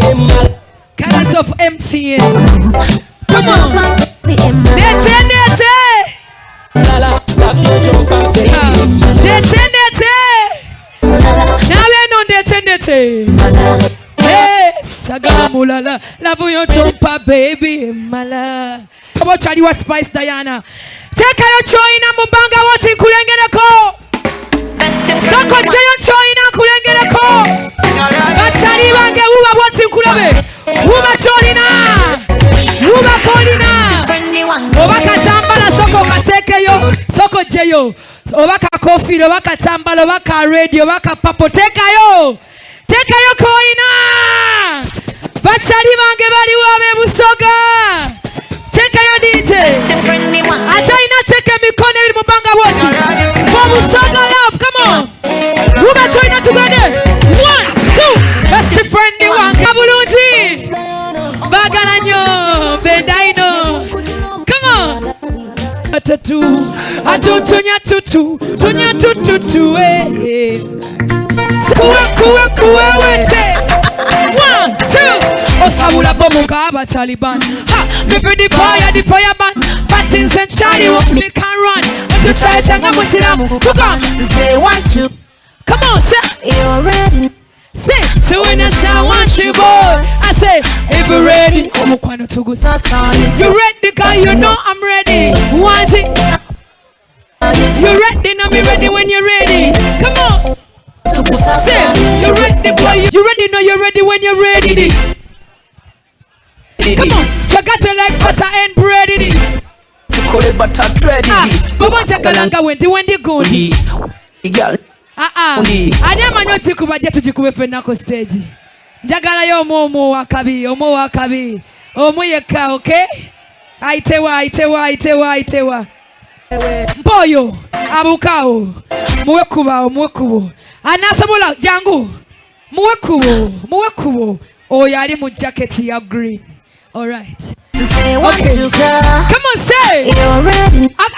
Colors of MTN. Come on. Now we know hey, Sagamulala, love your chompa baby, mala. How about Charlie was Spice Diana? Take your choina mubanga what in Kulengerako. Soko Jayo choina Kulengerako. Bachani wange uba what's in Kulabe. Uba chorina. Uba kolina. Obaka tambala soko kateke yo. Soko Jayo. Obaka coffee, obaka tambala, obaka radio, obaka papo. Take yo. Take your koina. Bachani wange bali wabe Busoga. Take your DJ. Ataina take me kone mubanga woti. For Busoga love, come on. Uba join together. 1, 2. Best friend one. Kabulunji. Bagananyo. Bendaino. Come on. Atatu. Atutunya tutu. Tunya tutu. Kuwe wete. 1, 2. Osabula bomuka aba Taliban. Ha! Me be the fire man. But since Charlie me can run. To try to come with them. Come on. Say 1, 2. Come on, sir. You're ready. Say, so when I say I want you, boy, I say, if you're ready, you ready, cause you know I'm ready. Want it? You ready, now be ready when you're ready. Come on. Say, you ready, boy, you ready, know you're ready when you're ready. Come on, you got to like butter and bread. But once I got when they go. Anyama chikuba jetu chikube fena ko stage. Njagala yo omo wakabi. Omo yeka, okay? Aitewa. Mpoyo, abukao. Muwekubo. Anasabola jangu. Muwekubo. Oh, yali mu jacket ya green. All right. Okay. Come on, say.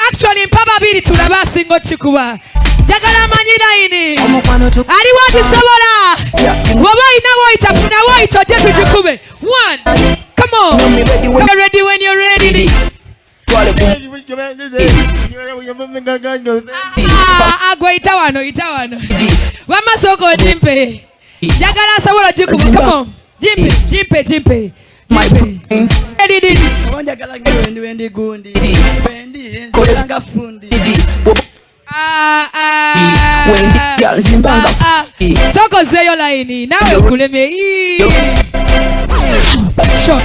Actually, probably tulaba singo chikuba. Jagala manyira ini. Ali wadi sabola. Wabai na waita puna waito jesu chikube. 1. Come on. You're ready when you're ready. Agwa itawano. Wama soko jimpe. Jagala sabola chikuba. Come on. Jimpe. Soko zeyo laini nawe kuleme shot.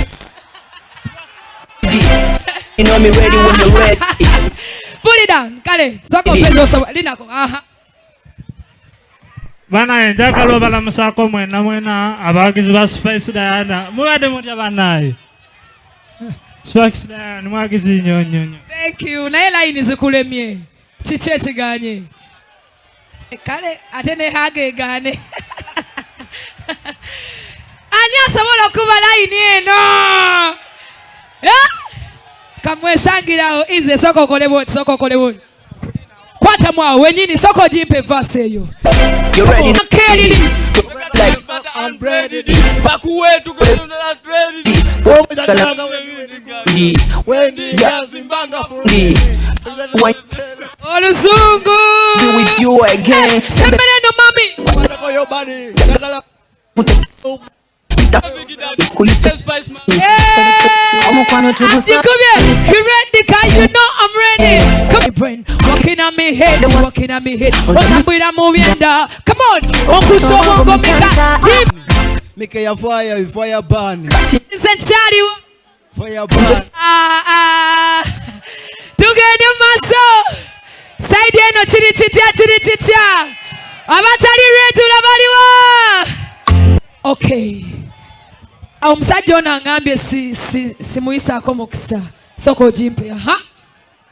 You know me ready when you're ready. Put it down, kale. Soko pezo sawa linako. Bana njagalo bala masako mwena abagizi bas face Diana. Muwade mutya banayi. Spax Diana mwagizi nyonyo. Thank you. Na ela ini zikulemye. Chichechi ganye. Kale atene hage gane. Anya sabola kuba line eno. Kamwe sangirao ize soko kolebo. Kwata mwa wenyini soko jimpe verse yo. You ready? Okay. I'm ready. Bakuwe to go to that ready. Oluzungu. Do with you again. Sembele no mami. You ready? Cause you know I'm ready. Come brain, walking on me head. What's up with a moving down? Come on, Uncle Somo go make a fire burn. Fire burn. Together maso. Side no chiri. Abatali retu la baliwa. Okay. Umsajona ngambe si muisa komokisa. Soko jimpe.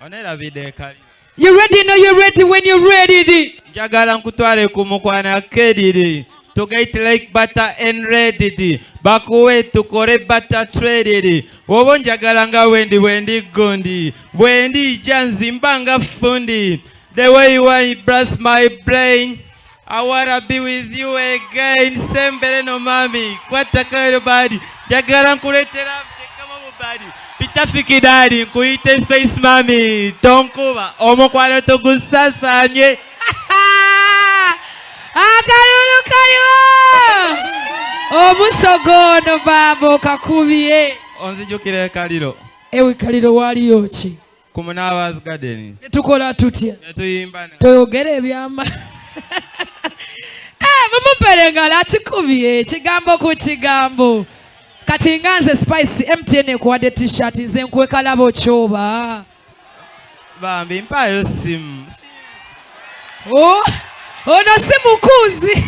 Onela vide kali. You ready? No, you're ready when you're ready. Njagala nkutwale kumukwana kedidi. Tugait like butter and ready. Bakuwe tukore butter traded. Wobo njagala nga wendi gondi. Wendi janzi mbanga fundi. The way you want to brush my brain. I wanna be with you again. Sembere no mami. Kwata kaliro badi. Jagala nkuletera kama mubadi. Pitafiki dadi nkuite space mami. Tonkuba omukwano tugusasanye. Akalulu kaliwo. Omusogono babo kakubye. Onzijukire kaliro. Ewe kaliro waliyo ki? Ku Munabazi Garden. Tukola tutya? Tuyimba. Toyogere ebyama. Mumuperengala akikubye ekigambo ku kigambo. Kati nga nze Spice MTN ekuwadde t-shirt nze nkwekalabo kyoba. Bambi mpayo simu. Ono si mukuzi.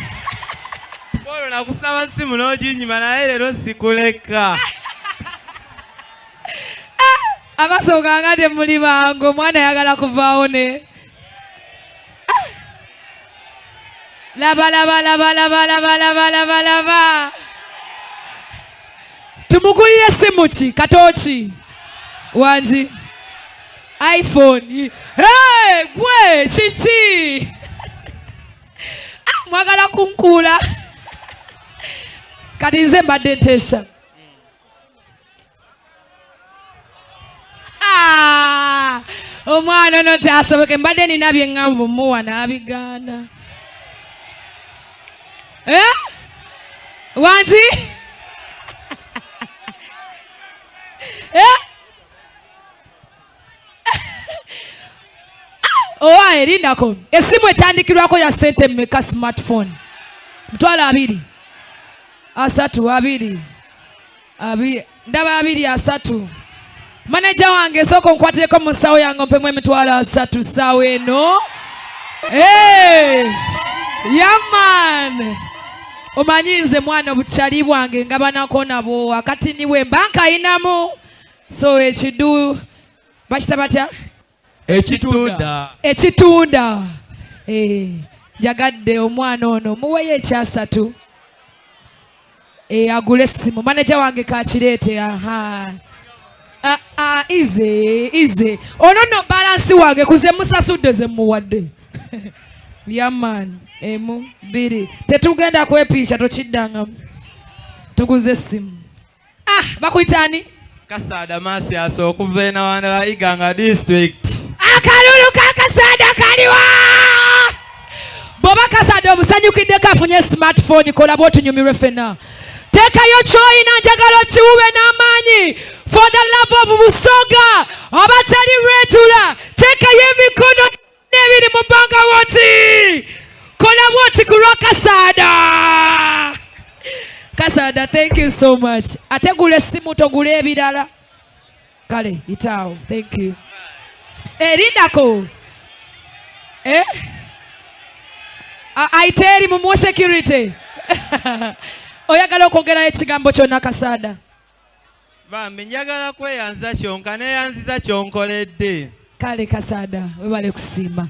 Bolo nakusaba simu n'oginyima naye leero sikuleka. Abasoga nga temuli bango omwana ayagala kuvaawo ne. Laba laba laba laba laba laba laba laba. Tumugulire simu ki katoki wanji iPhone. Hey gwe kiki. Mwagala kunkula. Kati nze mbadde nteesa. Omwana ono tasoboke mbadde nina byeŋŋamba muwa n'abigaana. Wanji? Owaye lindako. Esimu etandikirwako ya sente mmeka smartphone? Mutwalo 2. 3 2. Ndaba 2 3. Manager wange soko nkwatireko mu nsawo yange mpemu emitwalo 3 ssaawa eno. Yaman. Omanyi nze mwana obukyali bwange ngabanako nabo wakati niwe mbanka ayinamu. So ekidu bakita batya? Ekitunda. Njagadde omwana ono muweyo ekya 3. Agule essimu. Manager wange kakireete. Ize. Ono no balance wange kuze musasudde ze muwadde. Yaman. 1 2. Tetugenda kwepiisha tokiddangamu. Tuguze essimu. Bakuyitani? Kasada Masias okuva Nawandala Iganga district. Akalulu ka Kasada kaliwa. Boba Kasada omusanyukidde kafunye smartphone kola bw'otunyumirwe ffenna. Tekayo kyoyina njagala kiwube n'amaanyi. For the love of Busoga. Abatali retula. Tekayo emikono n'ebiri mu bbanga woti. Kola bw'oti kulwa Kasada. Kasada, thank you so much. Ategule simu togule ebirala. Kale, itao. Thank you. Lindako. Aiteri mu security. Oyagala okwogerayo ekigambo kyonna Kasada? Bambi njagala kweyanza kyonka neyanziza kyonkoledde. Kale Kasada, webale kusiima.